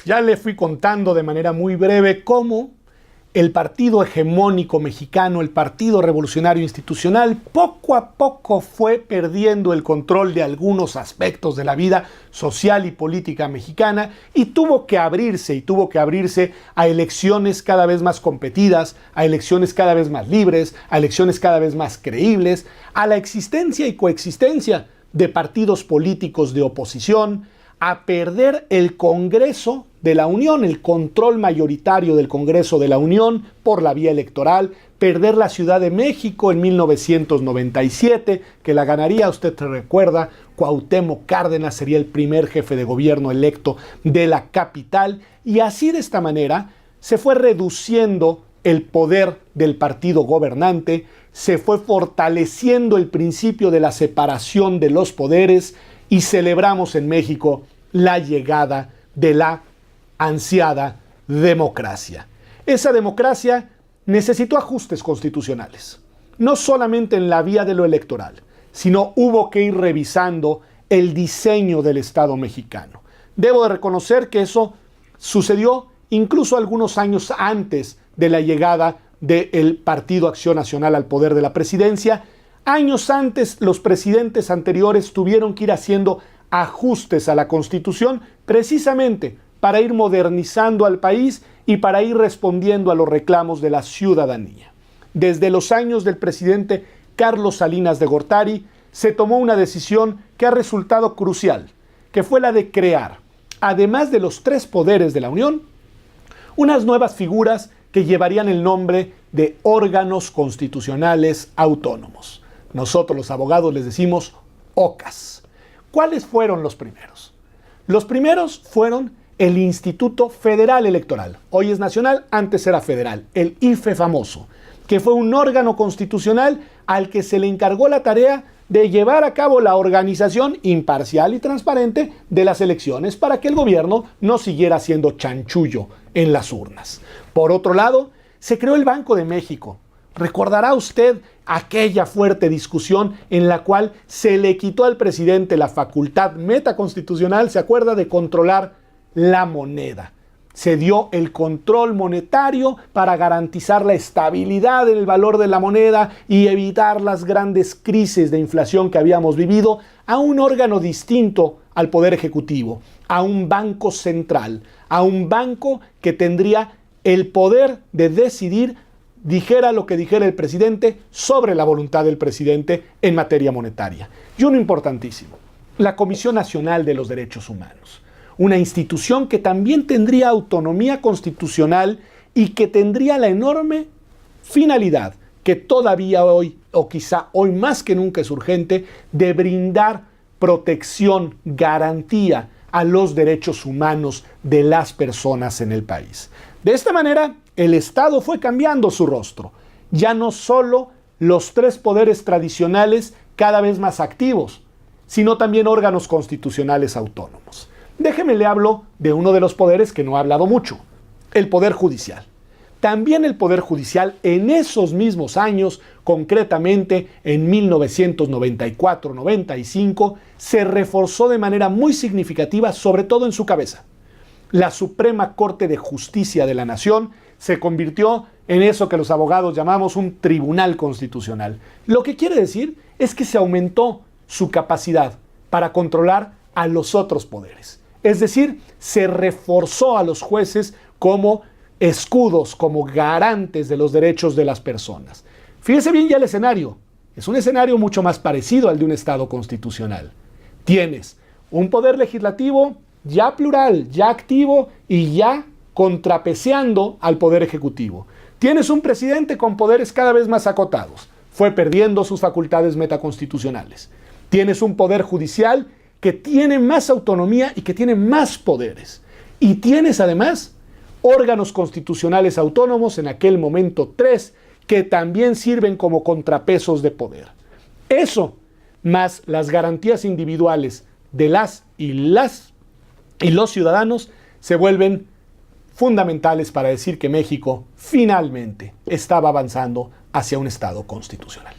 Ya le fui contando de manera muy breve cómo el partido hegemónico mexicano, el Partido Revolucionario Institucional, poco a poco fue perdiendo el control de algunos aspectos de la vida social y política mexicana y tuvo que abrirse a elecciones cada vez más competidas, a elecciones cada vez más libres, a elecciones cada vez más creíbles, a la existencia y coexistencia de partidos políticos de oposición, a perder el Congreso de la Unión, el control mayoritario del Congreso de la Unión por la vía electoral, perder la Ciudad de México en 1997, que la ganaría, usted se recuerda, Cuauhtémoc Cárdenas sería el primer jefe de gobierno electo de la capital, y así de esta manera se fue reduciendo el poder del partido gobernante, se fue fortaleciendo el principio de la separación de los poderes, y celebramos en México la llegada de la ansiada democracia. Esa democracia necesitó ajustes constitucionales, no solamente en la vía de lo electoral, sino hubo que ir revisando el diseño del Estado mexicano. Debo de reconocer que eso sucedió incluso algunos años antes de la llegada del Partido Acción Nacional al poder de la presidencia. Años antes, los presidentes anteriores tuvieron que ir haciendo ajustes a la Constitución precisamente para ir modernizando al país y para ir respondiendo a los reclamos de la ciudadanía. Desde los años del presidente Carlos Salinas de Gortari se tomó una decisión que ha resultado crucial, que fue la de crear, además de los tres poderes de la Unión, unas nuevas figuras que llevarían el nombre de órganos constitucionales autónomos. Nosotros los abogados les decimos OCAS. ¿Cuáles fueron los primeros? Los primeros fueron el Instituto Federal Electoral. Hoy es nacional, antes era federal, el IFE famoso, que fue un órgano constitucional al que se le encargó la tarea de llevar a cabo la organización imparcial y transparente de las elecciones para que el gobierno no siguiera haciendo chanchullo en las urnas. Por otro lado, se creó el Banco de México. Recordará usted aquella fuerte discusión en la cual se le quitó al presidente la facultad metaconstitucional, ¿se acuerda?, de controlar la moneda. Se dio el control monetario para garantizar la estabilidad del valor de la moneda y evitar las grandes crisis de inflación que habíamos vivido, a un órgano distinto al Poder Ejecutivo, a un banco central, a un banco que tendría el poder de decidir, dijera lo que dijera el presidente, sobre la voluntad del presidente en materia monetaria. Y uno importantísimo, la Comisión Nacional de los Derechos Humanos. Una institución que también tendría autonomía constitucional y que tendría la enorme finalidad que todavía hoy, o quizá hoy más que nunca es urgente, de brindar protección, garantía a los derechos humanos de las personas en el país. De esta manera, el Estado fue cambiando su rostro. Ya no solo los tres poderes tradicionales cada vez más activos, sino también órganos constitucionales autónomos. Déjeme le hablo de uno de los poderes que no he hablado mucho, el Poder Judicial. También el Poder Judicial en esos mismos años, concretamente en 1994-95, se reforzó de manera muy significativa, sobre todo en su cabeza. La Suprema Corte de Justicia de la Nación se convirtió en eso que los abogados llamamos un tribunal constitucional. Lo que quiere decir es que se aumentó su capacidad para controlar a los otros poderes. Es decir, se reforzó a los jueces como escudos, como garantes de los derechos de las personas. Fíjese bien ya el escenario. Es un escenario mucho más parecido al de un Estado constitucional. Tienes un poder legislativo ya plural, ya activo y ya contrapeseando al poder ejecutivo. Tienes un presidente con poderes cada vez más acotados. Fue perdiendo sus facultades metaconstitucionales. Tienes un poder judicial que tiene más autonomía y que tiene más poderes. Y tienes además órganos constitucionales autónomos, en aquel momento 3, que también sirven como contrapesos de poder. Eso, más las garantías individuales de las y los ciudadanos, se vuelven fundamentales para decir que México finalmente estaba avanzando hacia un Estado constitucional.